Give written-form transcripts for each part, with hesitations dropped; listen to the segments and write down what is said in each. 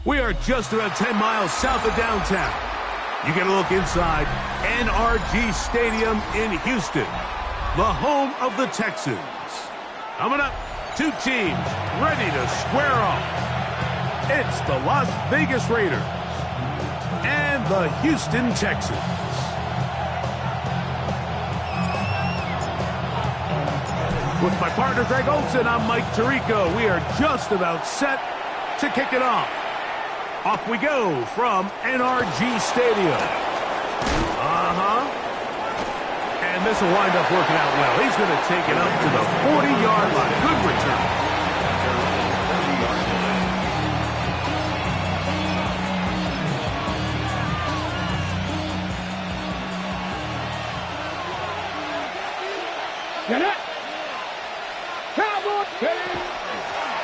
We are just about 10 miles south of downtown. You get a look inside NRG Stadium in Houston, the home of the Texans. Coming up, two teams ready to square off. It's the Las Vegas Raiders and the Houston Texans. With my partner Greg Olson, I'm Mike Tirico. We are just about set to kick it off. Off we go from NRG Stadium. And this will wind up working out well. He's going to take it up to the 40-yard line. Good return.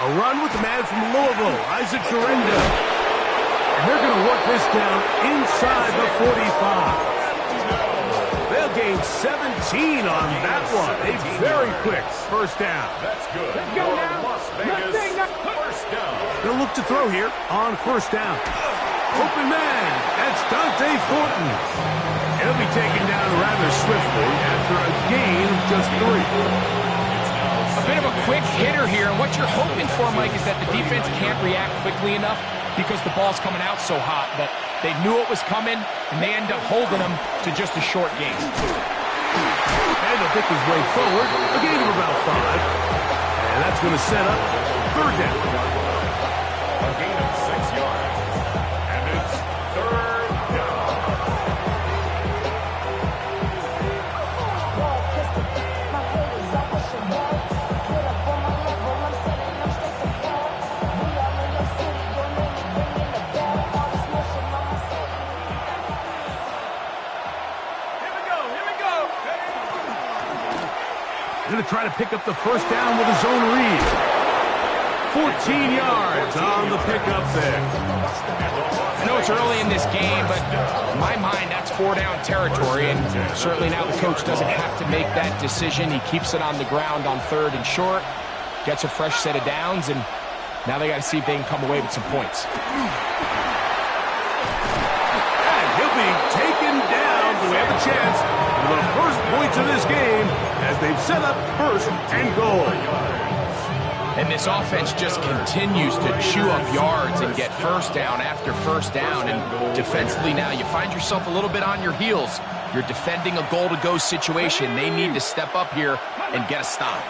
A run with the man from Louisville, Isaac Dorinda. And they're going to work this down inside the 45. They'll gain 17 on that one. A very quick first down. That's good. Let's go now. Las Vegas, first down. They'll look to throw here on first down. Open man. That's Dante Thornton. He'll be taken down rather swiftly after a gain of just 3. A bit of a quick hitter here. And what you're hoping for, Mike, is that the defense can't react quickly enough because the ball's coming out so hot. But they knew it was coming, and they end up holding them to just a short gain. And he'll pick his way forward, a gain of about 5. And that's going to set up third down. A gain of 6 yards. And it's third down. Going to try to pick up the first down with a zone read. 14 yards on the pickup there. I know it's early in this game, but in my mind, that's 4-down territory, and certainly now the coach doesn't have to make that decision. He keeps it on the ground on 3rd and short, gets a fresh set of downs, and now they got to see if they can come away with some points. And he'll be taken down. Do we have a chance for the first points of this game as they've set up first and goal. And this offense just continues to chew up yards and get first down after first down. And defensively now, you find yourself a little bit on your heels. You're defending a goal-to-go situation. They need to step up here and get a stop.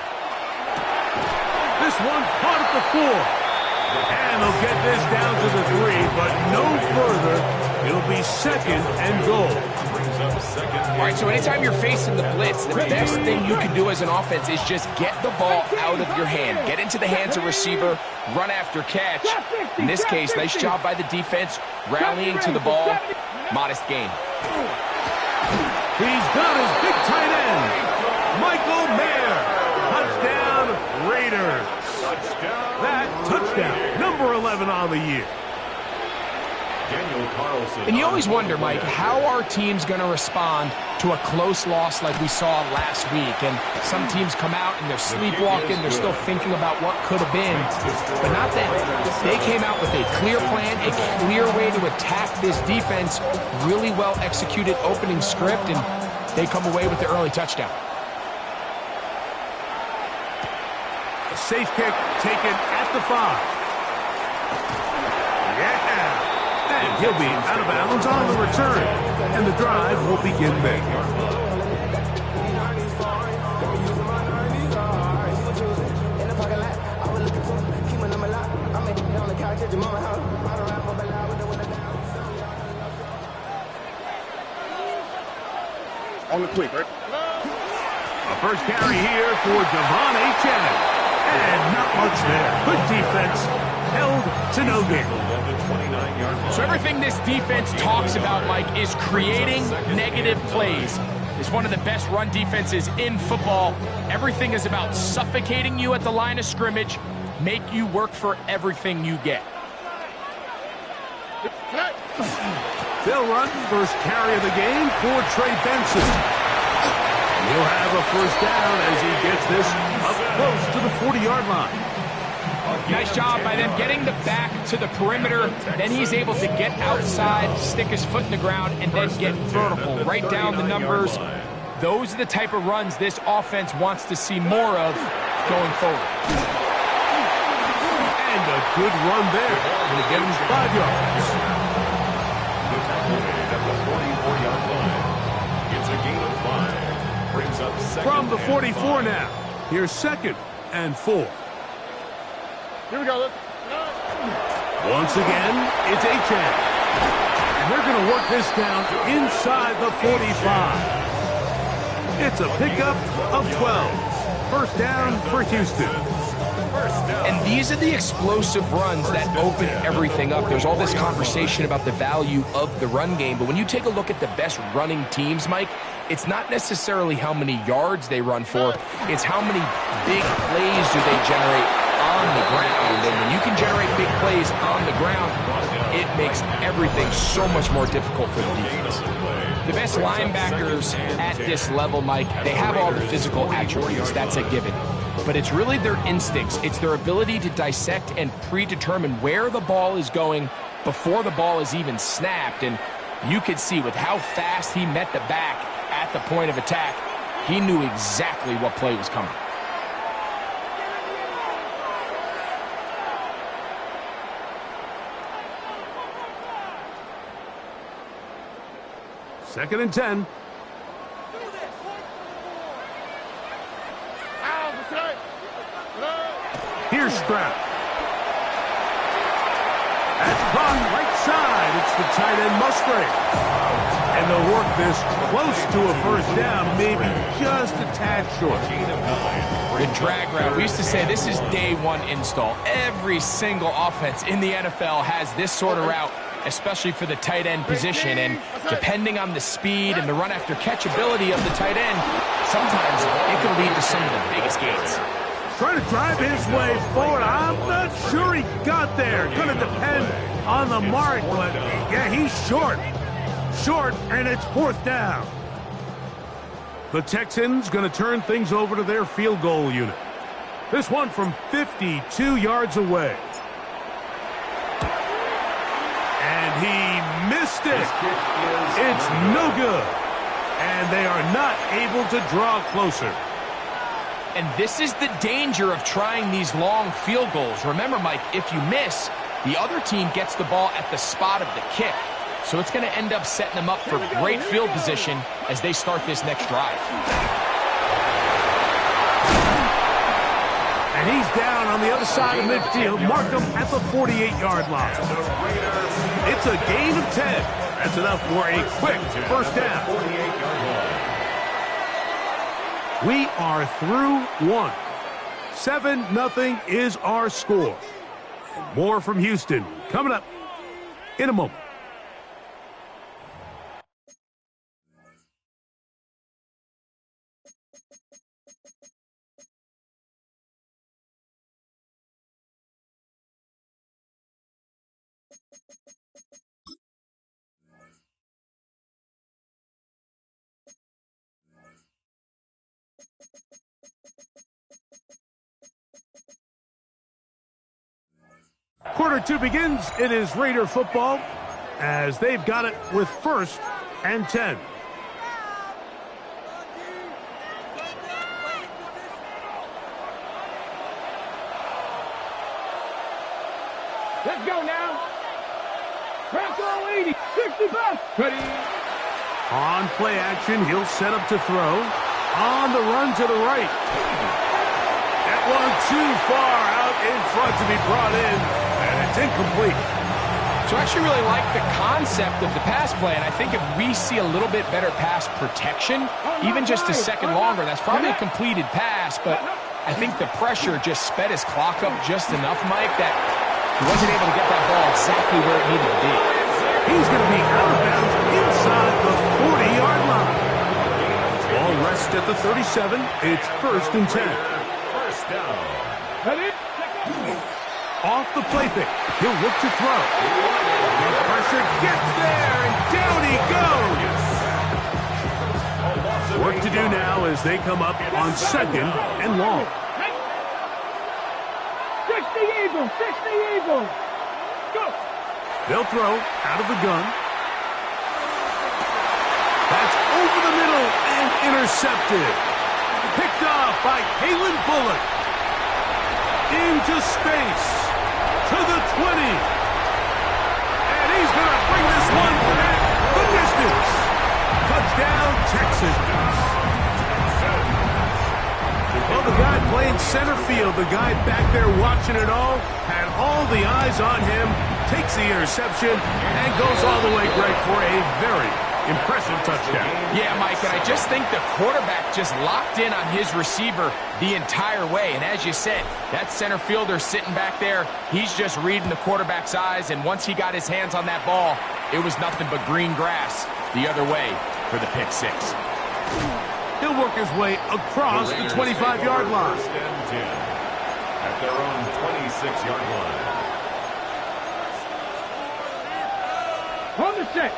This one caught at the 4. And they'll get this down to the 3, but no further. It'll be second and goal. All right, so anytime you're facing the blitz, the best thing you can do as an offense is just get the ball out of your hand. Get into the hands of receiver, run after catch. In this case, nice job by the defense, rallying to the ball. Modest gain. He's got his big tight end, Michael Mayer. Touchdown, Raiders. That touchdown, number 11 on the year. And you always wonder, Mike, how are teams going to respond to a close loss like we saw last week? And some teams come out and they're sleepwalking, they're still thinking about what could have been, but not them. They came out with a clear plan, a clear way to attack this defense, really well executed opening script, and they come away with the early touchdown. A safe kick taken at the 5. And he'll be out of bounds on the return. And the drive will begin there. On the quick, right? A first carry here for Devon Achane. And not much there. Good defense. held to no gain. So everything this defense talks about, Mike, is creating negative plays. It's one of the best run defenses in football. Everything is about suffocating you at the line of scrimmage, make you work for everything you get. They'll run first carry of the game for Trey Benson. He'll have a first down as he gets this up close to the 40-yard line. Nice job by them getting the back to the perimeter. Then he's able to get outside, stick his foot in the ground, and then get vertical. Right down the numbers. Those are the type of runs this offense wants to see more of going forward. And a good run there. Going to get him 5 yards. From the 44 now. Here's 2nd and 4. Here we go. Once again, it's Achane. And they're going to work this down inside the 45. It's a pickup of 12. First down for Houston. And these are the explosive runs that open everything up. There's all this conversation about the value of the run game, but when you take a look at the best running teams, Mike, it's not necessarily how many yards they run for, it's how many big plays do they generate on the ground. And when you can generate big plays on the ground, it makes everything so much more difficult for the defense. The best linebackers at this level, Mike, they have all the physical attributes. That's a given. But it's really their instincts. It's their ability to dissect and predetermine where the ball is going before the ball is even snapped. And you could see with how fast he met the back at the point of attack, he knew exactly what play was coming. Second and 10. Here's Stroud. That's caught right side. It's the tight end Musgrave. And they'll work this close to a first down, maybe just a tad short. Good drag route. We used to say this is day one install. Every single offense in the NFL has this sort of route, especially for the tight end position. And depending on the speed and the run after catch ability of the tight end, sometimes it can lead to some of the biggest gains. Trying to drive his way forward. I'm not sure he got there. Going to depend on the mark, but yeah, he's short. Short, and it's fourth down. The Texans going to turn things over to their field goal unit. This one from 52 yards away. And he missed it. It's no good. And they are not able to draw closer. And this is the danger of trying these long field goals. Remember, Mike, if you miss, the other team gets the ball at the spot of the kick. So it's going to end up setting them up for great field position as they start this next drive. And he's down on the other side of midfield. Mark him at the 48-yard line. It's a gain of 10. That's enough for a quick first down. We are through one. 7-0 is our score. And more from Houston coming up in a moment. Quarter 2 begins. It is Raider football as they've got it with 1st and 10. Let's go now. Franco 80, 65. Ready. On play action, he'll set up to throw. On the run to the right. That one too far out in front to be brought in, and it's incomplete. So I actually really like the concept of the pass play, and I think if we see a little bit better pass protection, even just a second longer, that's probably a completed pass, but I think the pressure just sped his clock up just enough, Mike, that He wasn't able to get that ball exactly where it needed to be. He's going to be out of bounds inside the 40-yard line. Ball rests at the 37. It's 1st and 10. First down. Ready? Off the play fake. He'll look to throw. The pressure gets there, and down he goes. Work to do now as they come up on 2nd and long. 60 Eagles, 60 Eagles. Go. They'll throw out of the gun. That's over the middle and intercepted. Picked off by Kalen Bullock. Into space. To the 20. And he's going to bring this one back the distance. Touchdown, Texans. Well, the guy playing center field, the guy back there watching it all, had all the eyes on him, takes the interception, and goes all the way, Greg, for a very impressive touchdown. Yeah, Mike, and I just think the quarterback just locked in on his receiver the entire way. And as you said, that center fielder sitting back there, he's just reading the quarterback's eyes, and once he got his hands on that ball, it was nothing but green grass the other way for the pick six. He'll work his way across the 25-yard line. 1st and 10 at their own 26-yard line. On the set.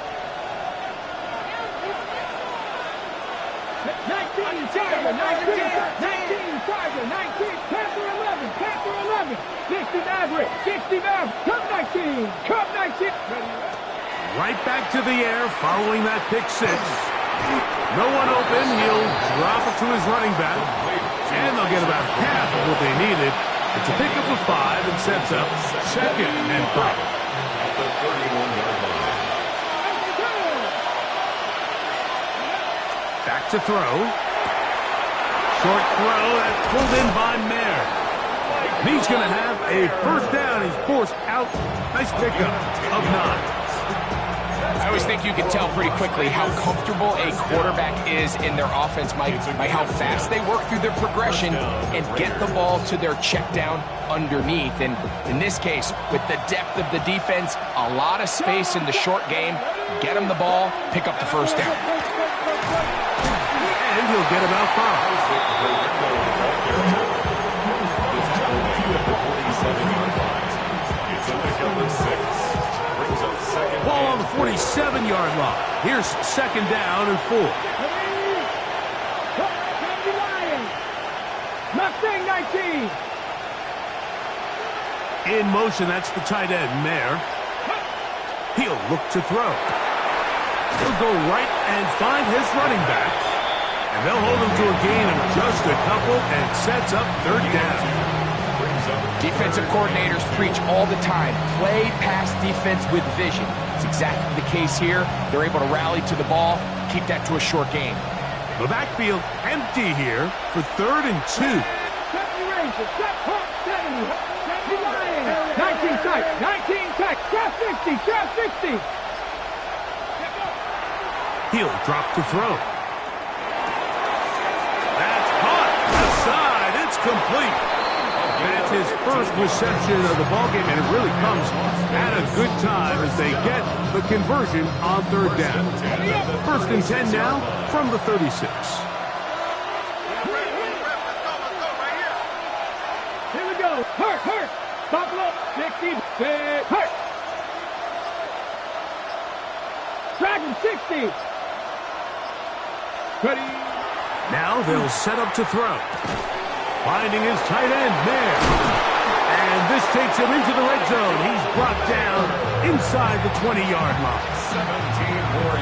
19, Tiger, 19, Tiger, 19, Panther 11, Panther 11, 60 Maverick, 60 Maverick, Cub 19, Cub 19. Right back to the air following that pick six. No one open. He'll drop it to his running back. And they'll get about half of what they needed. It's a pickup of 5 and sets up 2nd and 5. At the 31-yard line. Back to throw. Short throw. That's pulled in by Mayer. He's going to have a 1st down. He's forced out. Nice pickup of 9. I always think you can tell pretty quickly how comfortable a quarterback is in their offense, Mike, by how fast they work through their progression and get the ball to their check down underneath. And in this case, with the depth of the defense, a lot of space in the short game, get him the ball, pick up the 1st down. And he'll get about 5. It's a pickup of 6. Ball on the 47-yard line. Here's 2nd down and 4. Mustang 19. In motion, that's the tight end, Mayer. He'll look to throw. He'll go right and find his running back. And they'll hold him to a gain of just a couple and sets up 3rd down. Defensive coordinators preach all the time, play pass defense with vision. It's exactly the case here. They're able to rally to the ball, keep that to a short game. The backfield empty here for 3rd and 2. 19 tight, 19 tight, trap 60, trap 60. He'll drop to throw. That's caught aside. It's complete. That's his 1st reception of the ballgame, and it really comes at a good time as they get the conversion on 3rd down. 1st and 10 now from the 36. Here we go. Hurt. Buffalo, 60, hurt. Dragon, 60. Ready. Now they'll set up to throw. Finding his tight end there. And this takes him into the red zone. He's brought down inside the 20-yard line.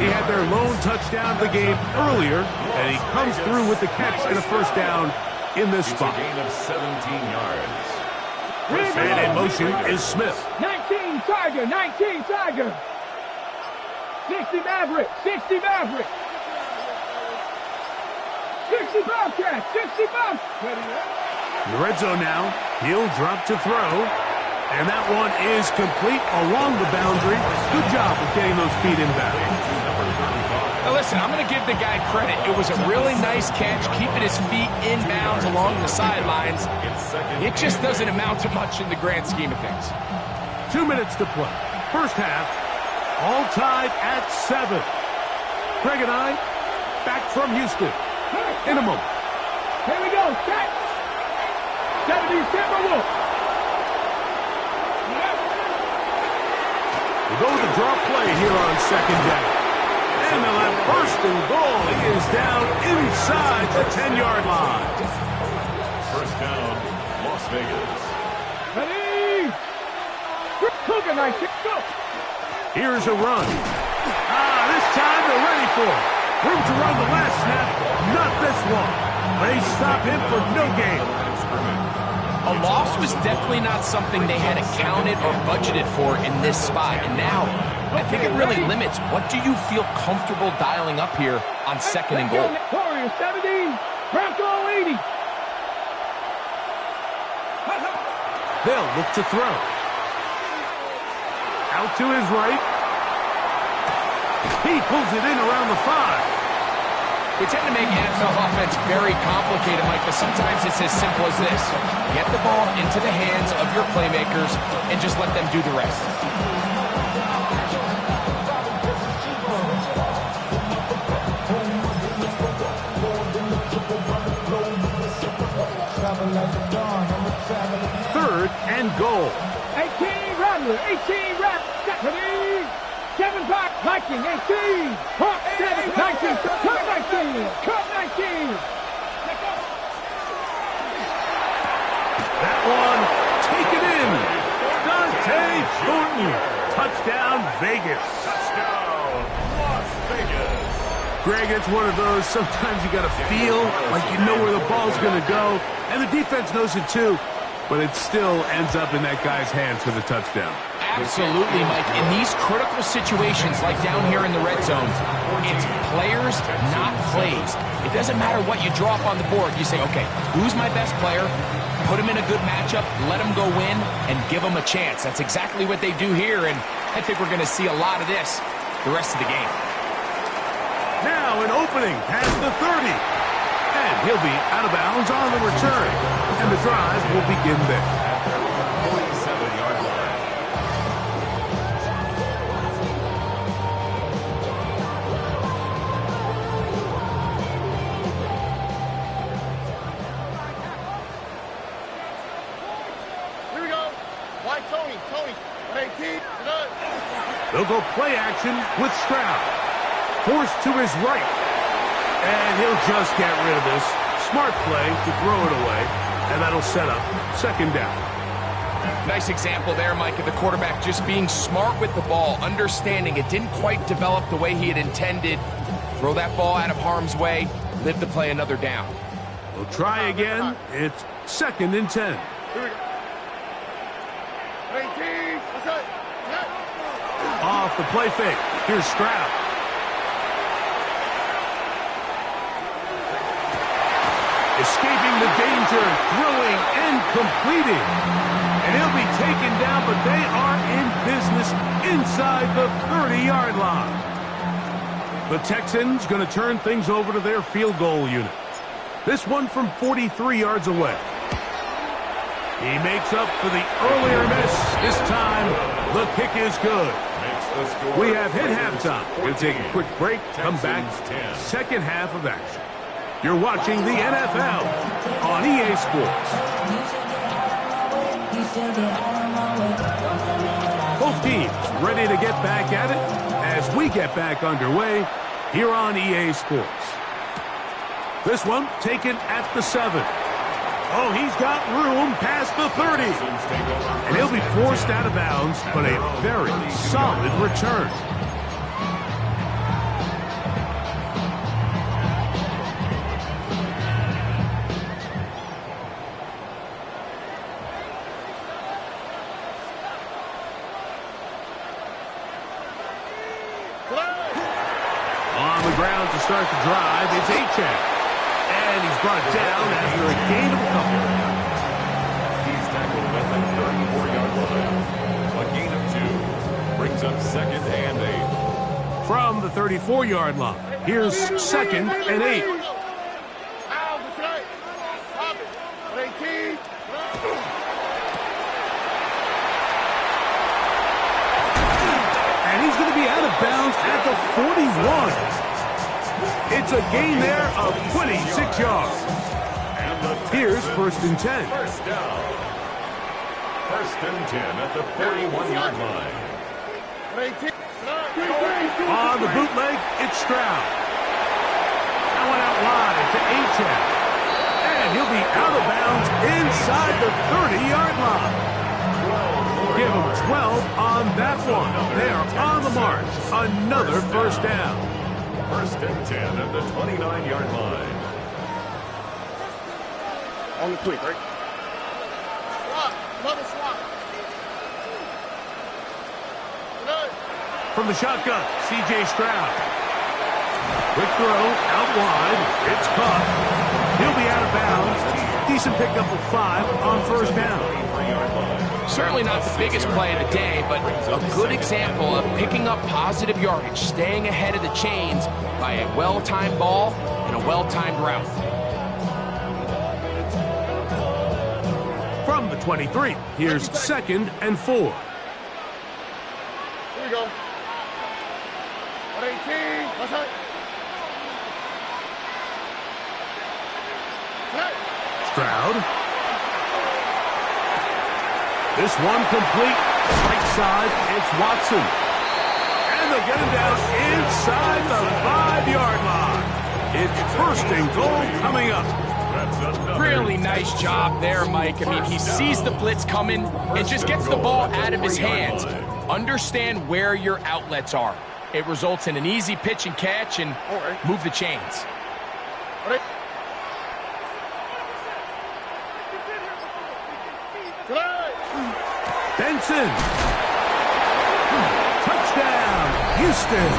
He had their lone touchdown of the game earlier, and he comes through with the catch and a 1st down in this spot. Gain of 17 yards. And in motion is Smith. 19 Tiger, 19 Tiger. 60 Maverick, 60 Maverick. 60 Bobcat, 60 Bobcat. In the red zone now, he'll drop to throw. And that one is complete along the boundary. Good job of getting those feet inbound. Now listen, I'm going to give the guy credit. It was a really nice catch, keeping his feet inbounds along the sidelines. It just doesn't amount to much in the grand scheme of things. 2 minutes to play. First half, all tied at 7. Greg and I, back from Houston in a moment. Here we go. Set. 70 Timberwolves. We go with the draw play here on second down. And they'll have first and goal. He is down inside the 10-yard line. First down, Las Vegas. Ready. Cougar 19. Go. Here's a run. This time they're ready for it. Room to run the last snap. Not this one. They stop him for no gain. A loss was definitely not something they had accounted or budgeted for in this spot. And now, I think it really limits what do you feel comfortable dialing up here on second and goal. Warriors 70. Bronco 80. They'll look to throw. Out to his right. He pulls it in around the 5. We tend to make NFL offense very complicated, Mike, but sometimes it's as simple as this. Get the ball into the hands of your playmakers and just let them do the rest. Third and goal. 18 Rattler. 18 Rattler. 7 back. Viking 18. Hawk 7. 19. Cup 19. Cup 19. That one taken in. Dante Thornton. Touchdown Vegas. Touchdown, Las Vegas. Greg, it's one of those, sometimes you got to feel like you know where the ball's going to go, and the defense knows it too, but it still ends up in that guy's hands for the touchdown. Absolutely, Mike. In these critical situations, like down here in the red zone, it's players, not plays. It doesn't matter what you draw up on the board. You say, okay, who's my best player? Put him in a good matchup, let him go win, and give him a chance. That's exactly what they do here, and I think we're going to see a lot of this the rest of the game. Now an opening past the 30. And he'll be out of bounds on the return. And the drive will begin there. 47-yard line. Here we go. Why Tony? Tony. 18. They'll go play action with Stroud. Forced to his right. And he'll just get rid of this. Smart play to throw it away. And that'll set up second down. Nice example there, Mike, of the quarterback just being smart with the ball, understanding it didn't quite develop the way he had intended. Throw that ball out of harm's way, live to play another down. We'll try again. It's second and 10. Here we go. 18. What's that? Off the play fake. Here's Stroud. Escaping the danger, throwing and completing. And he'll be taken down, but they are in business inside the 30-yard line. The Texans going to turn things over to their field goal unit. This one from 43 yards away. He makes up for the earlier miss. This time, the kick is good. We have hit halftime. We'll take a quick break, come back, second half of action. You're watching the NFL on EA Sports. Both teams ready to get back at it as we get back underway here on EA Sports. This one taken at the 7. Oh, he's got room past the 30. And he'll be forced out of bounds, but a very solid return. On the ground to start the drive, it's A-Check. And he's brought down after a gain of a couple. He's tackled at the 34-yard line. A gain of 2 brings up second and 8. From the 34-yard line, here's second and 8. Out, right. Stop it. 18. 20 one. It's a gain there of 26 yards. Here's 1st and 10. First down. 1st and 10 at the 41-yard line. On the bootleg, it's Stroud. That one out wide to Achane. And he'll be out of bounds inside the 30-yard line. Give him 12 on that one. They are on the march. Another 1st down. 1st and 10 at the 29-yard line. On the quick, right? Swap. Another swap. From the shotgun, C.J. Stroud. Quick throw, out wide. It's caught. He'll be out of bounds. Decent pickup of 5 on 1st down. Certainly not the biggest play of the day, but a good example of picking up positive yardage, staying ahead of the chains by a well-timed ball and a well-timed route. From the 23, here's 2nd and 4. Here we go. 118. What's that? Stroud. This one complete. Right side, it's Watson. And they'll get him down inside the 5-yard line. It's 1st and goal coming up. Really nice job there, Mike. I mean, he sees the blitz coming and just gets the ball out of his hands. Understand where your outlets are. It results in an easy pitch and catch and move the chains. Benson. Touchdown, Houston.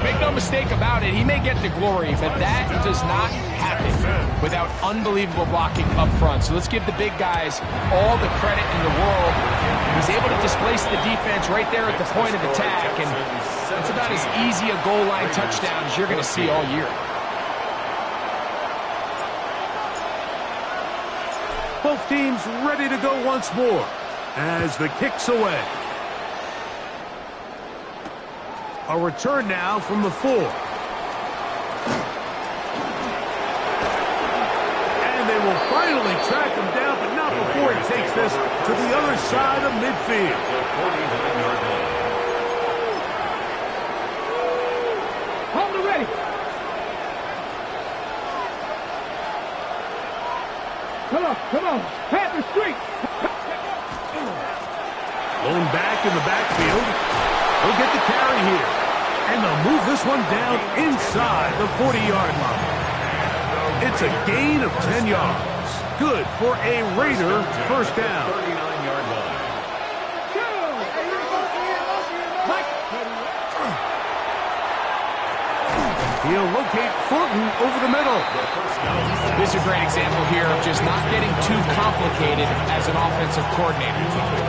Make no mistake about it, he may get the glory, but that does not happen without unbelievable blocking up front. So let's give the big guys all the credit in the world. He's able to displace the defense right there at the point of attack, and it's about as easy a goal line touchdown as you're going to see all year. Both teams ready to go once more as the kick's away. A return now from the 4. And they will finally track him down, but not before he takes this to the other side of midfield. Hold it ready. Come on. Panther Street. Blown back in the backfield. He'll get the carry here. And they'll move this one down inside the 40-yard line. It's a gain of 10 yards. Good for a Raider 1st down. 39-yard line. He'll locate Thornton over the middle. This is a great example here of just not getting too complicated as an offensive coordinator.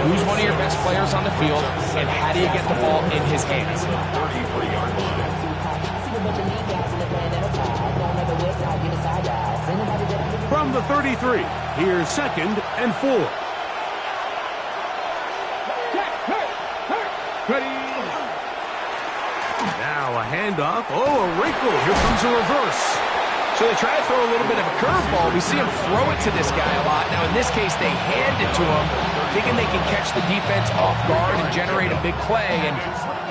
Who's one of your best players on the field, and how do you get the ball in his hands? 33-yard line. From the 33, here's 2nd and 4. Ready. Now a handoff. Oh, a wrinkle. Here comes a reverse. So they try to throw a little bit of a curveball. We see him throw it to this guy a lot. Now, in this case, they hand it to him, thinking they can catch the defense off guard and generate a big play. And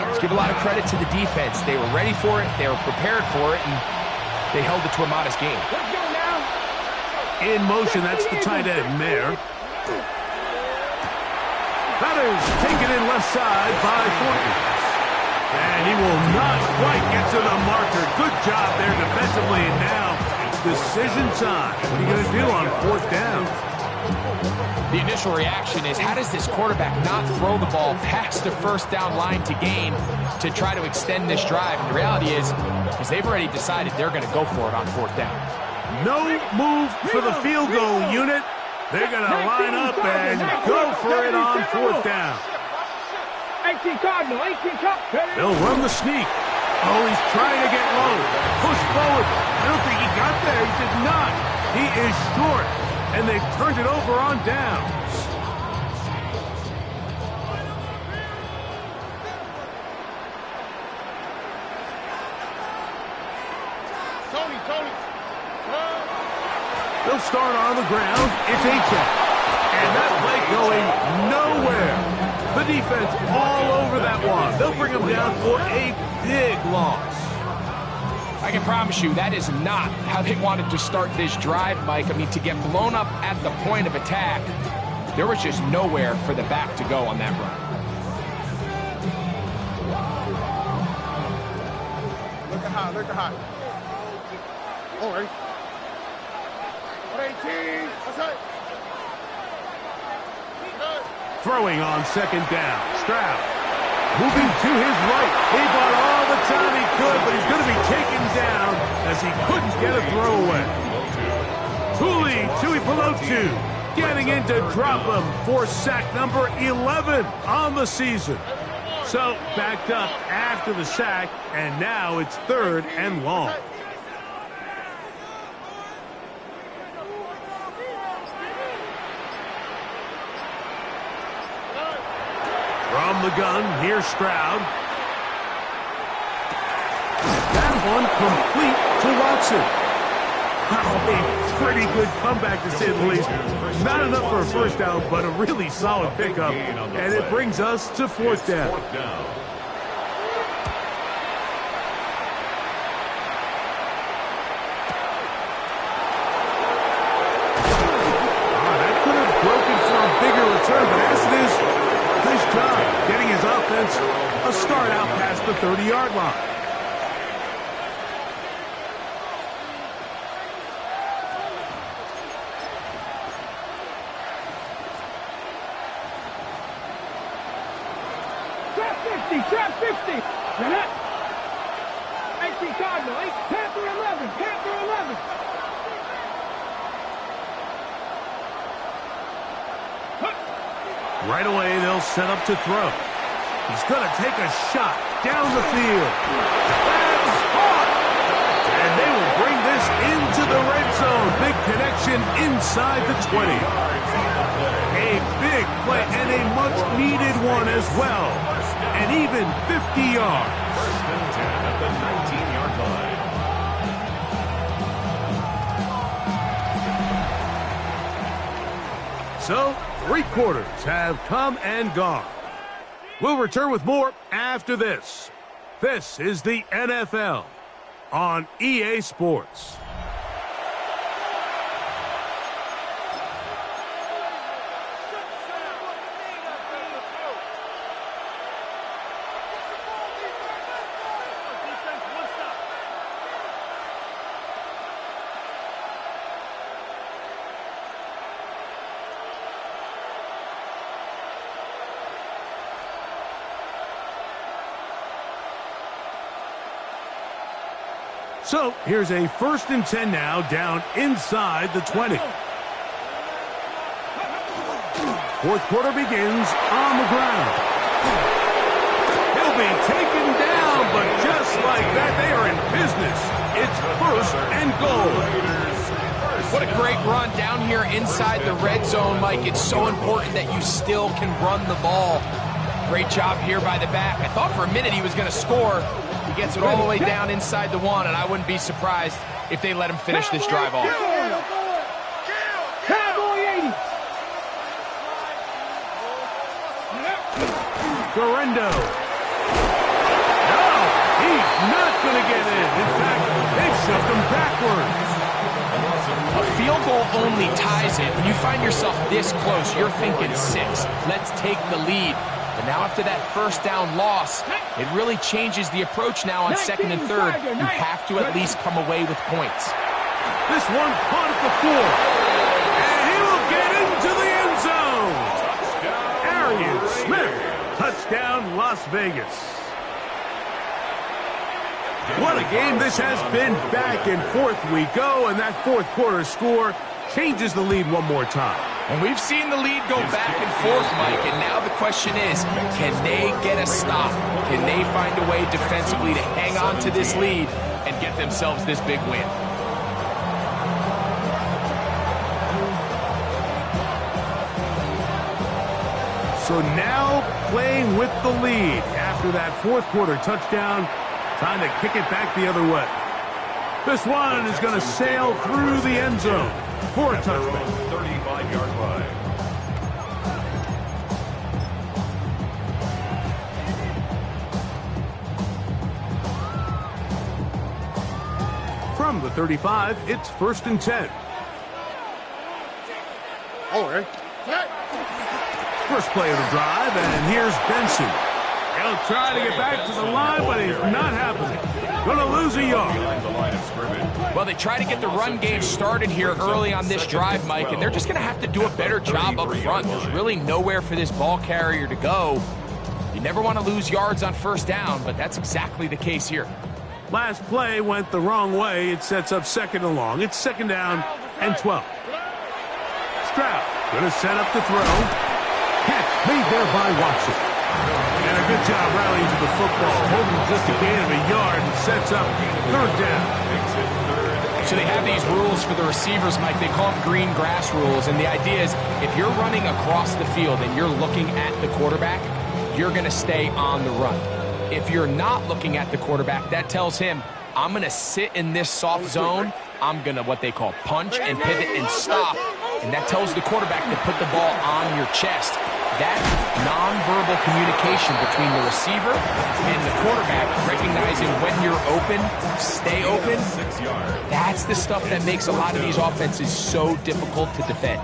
let's give a lot of credit to the defense. They were ready for it. They were prepared for it, and they held it to a modest game. Let's go now. In motion, that's the tight end there. That is taken in left side by Thornton. And he will not quite get to the marker. Good job there defensively. And now, decision time. What are you going to do on 4th down? The initial reaction is, how does this quarterback not throw the ball past the 1st down line to gain to try to extend this drive? And the reality is they've already decided they're going to go for it on 4th down. No move for the field goal unit. They're going to line up and go for it on 4th down. 18 Cardinal, 18 Cup. They'll run the sneak. Oh, he's trying to get low. Push forward. I don't think he got there. He did not. He is short. And they've turned it over on downs. They'll start on the ground. It's A-check. And that play going nowhere. The defense all over that one. They'll bring them down for a big loss. I can promise you that is not how they wanted to start this drive, Mike. I mean, to get blown up at the point of attack, there was just nowhere for the back to go on that run. Look at high. Oh, ready? 118. That's it. Throwing on second down. Stroud moving to his right. He bought all the time he could, but he's going to be taken down as he couldn't get a throw away. Tui Pelotu getting in to drop him for sack number 11 on the season. So backed up after the sack, and now it's 3rd and long. From the gun, here's Stroud. That one complete to Watson. A pretty good comeback, to say the least. Not enough for a first down, but a really solid pickup. And it brings us to 4th down. That could have broken for a bigger return, but as it is, nice job getting his offense a start out past the 30-yard line. Trap 50. Jeanette. 18 Cardinal. 8. Panther 11. Panther 11. Right away, they'll set up to throw. He's going to take a shot down the field. That's hot. And they will bring this into the red zone. Big connection inside the 20. A big play and a much-needed one as well. And even 50 yards. 1st and 10 at the 19-yard line. So, 3 quarters have come and gone. We'll return with more after this. This is the NFL on EA Sports. So, here's a 1st and 10 now, down inside the 20. 4th quarter begins on the ground. He'll be taken down, but just like that, they are in business. It's 1st and goal. What a great run down here inside the red zone, Mike. It's so important that you still can run the ball. Great job here by the back. I thought for a minute he was going to score. He gets it all the way down inside the 1, and I wouldn't be surprised if they let him finish this drive off. Cowboy 80. Garendo. No, he's not going to get in. In fact, they've shoved him backwards. A field goal only ties it. When you find yourself this close, you're thinking 6. Let's take the lead. But now after that first down loss, it really changes the approach now on 2nd and 3rd. You have to at least come away with points. This one caught at the 4. And he will get into the end zone. Arian Smith. Touchdown, Las Vegas. What a game this has been. Back and forth we go, and that 4th quarter score changes the lead one more time. And we've seen the lead go back and forth, Mike, and now the question is, can they get a stop? Can they find a way defensively to hang on to this lead and get themselves this big win? So now playing with the lead after that 4th quarter touchdown. Time to kick it back the other way. This one is going to sail through the end zone for a touchdown. 35-yard line. From the 35, it's 1st and 10. Oh, right. First play of the drive, and here's Benson. He'll try to get back to the line, but he's not happening. Gonna lose a yard. Well, they try to get the run game started here early on this drive, Mike, and they're just gonna have to do a better job up front. There's really nowhere for this ball carrier to go. You never want to lose yards on 1st down, but that's exactly the case here. Last play went the wrong way. It sets up 2nd and long. It's 2nd down and 12. Stroud gonna set up to throw. Catch made there by Watson. And a good job rallying to the football, holding just a gain of a yard and sets up 3rd down. So they have these rules for the receivers, Mike. They call them green grass rules, and the idea is if you're running across the field and you're looking at the quarterback, you're going to stay on the run. If you're not looking at the quarterback, that tells him, I'm going to sit in this soft zone. I'm going to what they call punch and pivot and stop. And that tells the quarterback to put the ball on your chest. That nonverbal communication between the receiver and the quarterback, recognizing when you're open, stay open, that's the stuff that makes a lot of these offenses so difficult to defend.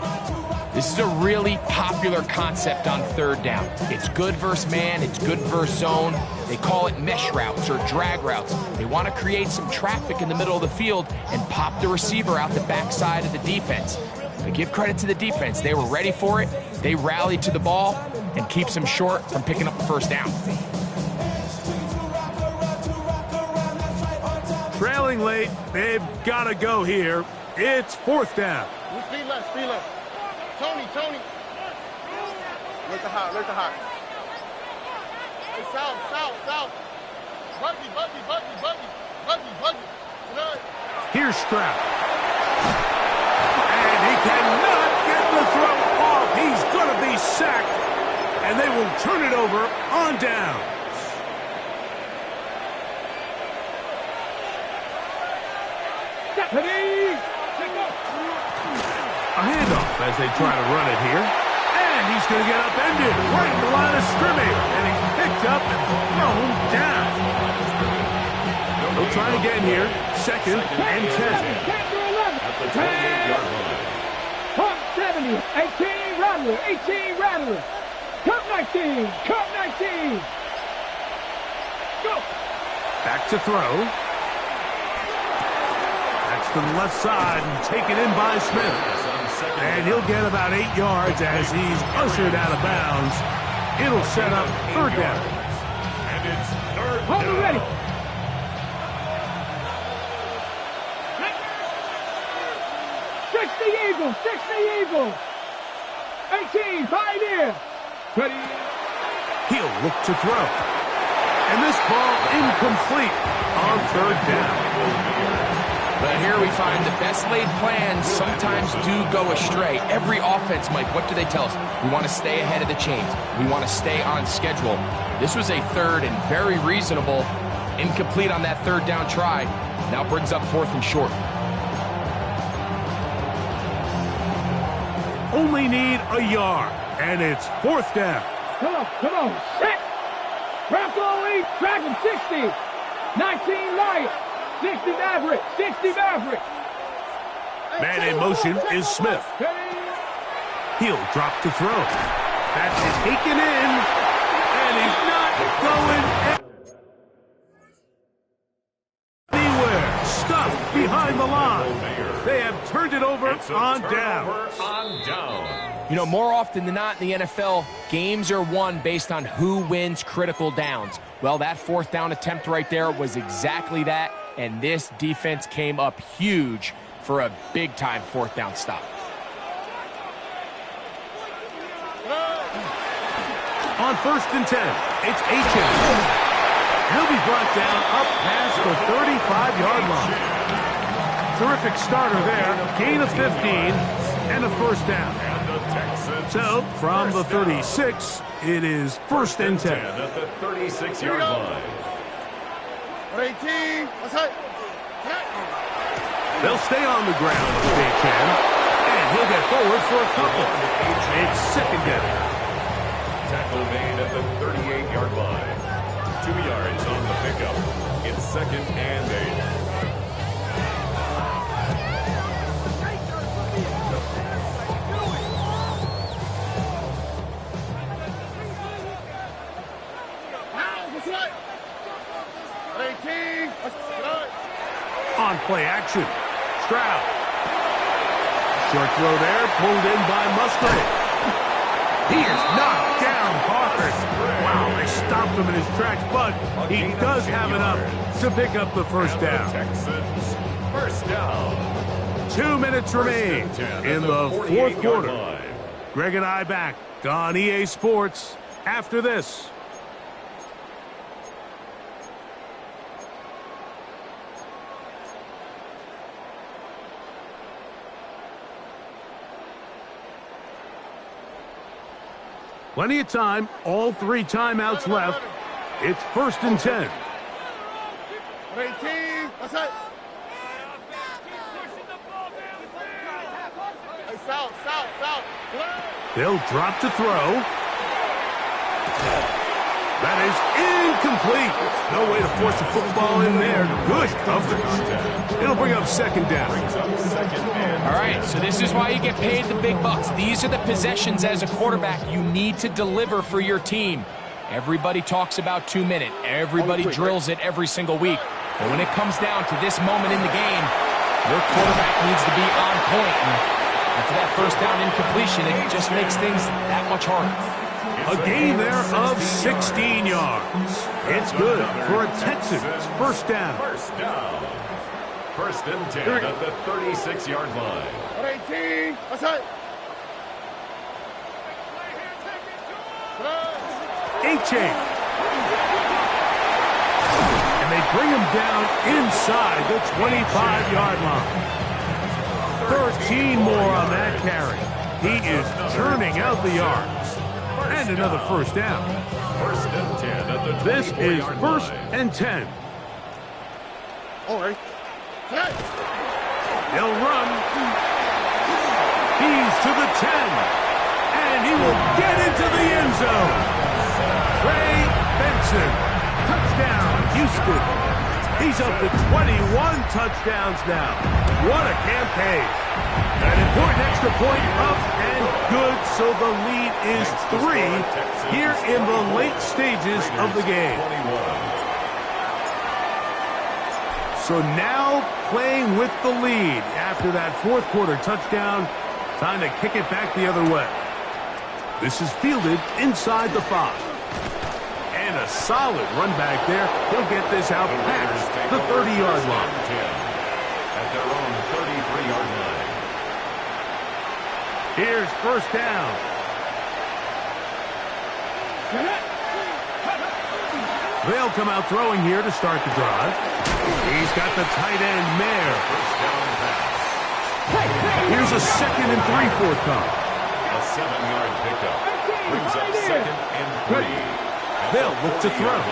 This is a really popular concept on 3rd down. It's good versus man, it's good versus zone. They call it mesh routes or drag routes. They want to create some traffic in the middle of the field and pop the receiver out the backside of the defense. But give credit to the defense. They were ready for it. They rallied to the ball and keeps them short from picking up the 1st down. Trailing late, they've got to go here. It's 4th down. Speed left, speed left. Tony. Look to hot. Hey, south. Buggy. Here's Stroud. And he cannot get the throw off. He's going to be sacked. And they will turn it over on down. A handoff as they try to run it here. And he's going to get upended right at the line of scrimmage. And he's picked up and thrown down. They'll try again here. 2nd and 10. At the 28-yard line. Pump 70. 18 Rattler. Cup 19. Go. Back to throw. That's to the left side and taken in by Smith. And he'll get about 8 yards as he's ushered out of bounds. It'll set up 3rd down. And it's 3rd Hold down. ready. 60 Eagles. 18, Pioneer. Ready. He'll look to throw. And this ball incomplete on 3rd down. But here we find the best laid plans sometimes do go astray. Every offense, Mike, what do they tell us? We want to stay ahead of the chains. We want to stay on schedule. This was a 3rd and very reasonable. Incomplete on that 3rd down try. Now brings up 4th and short. Only need a yard. And it's 4th down. Come on. Set. Bronco 8, Dragon 60. 19 Lions. 60 Maverick. Man in motion is Smith. He'll drop to throw. That's taken in. And he's not going anywhere. Stuffed behind the line. They have turned it over on down. You know, more often than not in the NFL, games are won based on who wins critical downs. Well, that 4th down attempt right there was exactly that, and this defense came up huge for a big-time 4th down stop. On 1st and 10, it's H.M. He'll be brought down up past the 35-yard line. Terrific starter there. Gain of 15 and a 1st down. So, from the 36, it is 1st and 10. At the 36-yard line. 18. Let's hit. They'll stay on the ground if they can. And he'll get forward for a couple. It's second down. Tackle made at the 38-yard line. 2 yards on the pickup. It's second and 8. On play action. Stroud. Short throw there, pulled in by Musgrave. He is knocked down hard. Wow, they stopped him in his tracks, but he does have enough to pick up the first down. Texans, first down. 2 minutes remain in the fourth quarter. Greg and I back on EA Sports after this. Plenty of time, all 3 timeouts left. It's first and 10. 18, that's it. Hey, south. They'll drop to throw. That is incomplete. No way to force the football in there. Good coverage. It'll bring up second down. All right, so this is why you get paid the big bucks. These are the possessions as a quarterback you need to deliver for your team. Everybody talks about 2 minutes. Everybody drills it every single week. But when it comes down to this moment in the game, your quarterback needs to be on point. And after that first down incompletion, it just makes things that much harder. A gain there of 16 yards. It's good for a Texans first down. First and 10 at the 36-yard line. 18, that's it. A-chain. And they bring him down inside the 25-yard line. 13 more on that carry. He is churning out the yards. And another first down. First and 10 at the 24-yard line. This is first and 10. All right. He'll run. He's to the 10. And he will get into the end zone. Trey Benson. Touchdown, Houston. He's up to 21 touchdowns now. What a campaign. An important extra point up and good, so the lead is 3 here in the late stages of the game. So now playing with the lead after that fourth quarter touchdown. Time to kick it back the other way. This is fielded inside the 5. And a solid run back there. He'll get this out past the 30-yard line. At their own 33-yard line. Here's first down. They'll come out throwing here to start the drive. He's got the tight end Mayer. First down pass. Here's a 2nd and 3 forthcoming. A 7-yard pickup. Brings up second and 3. They'll look to throw.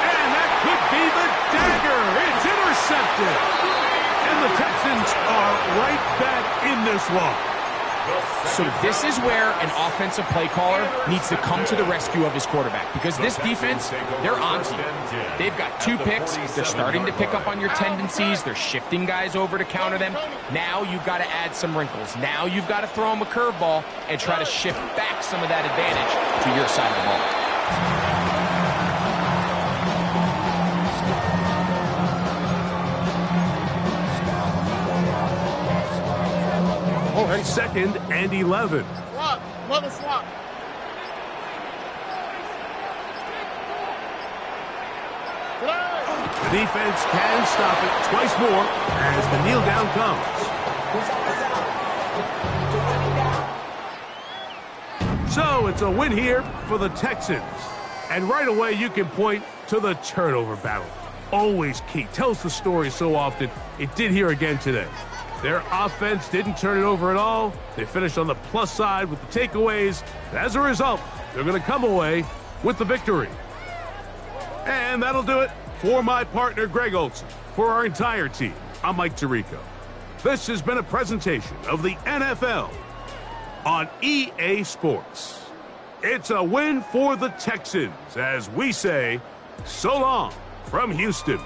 And that could be the dagger. It's intercepted. And the Texans are right back in this one. So this is where an offensive play caller needs to come to the rescue of his quarterback, because this defense, they're onto you. They've got 2 picks. They're starting to pick up on your tendencies. They're shifting guys over to counter them. Now you've got to add some wrinkles. Now you've got to throw them a curveball and try to shift back some of that advantage to your side of the ball. Second and 11. Swap. Another swap. The defense can stop it twice more as the kneel down comes. So it's a win here for the Texans. And right away you can point to the turnover battle. Always key. Tells the story so often. It did here again today. Their offense didn't turn it over at all. They finished on the plus side with the takeaways. As a result, they're going to come away with the victory. And that'll do it for my partner, Greg Olson. For our entire team, I'm Mike Tirico. This has been a presentation of the NFL on EA Sports. It's a win for the Texans as we say, so long from Houston.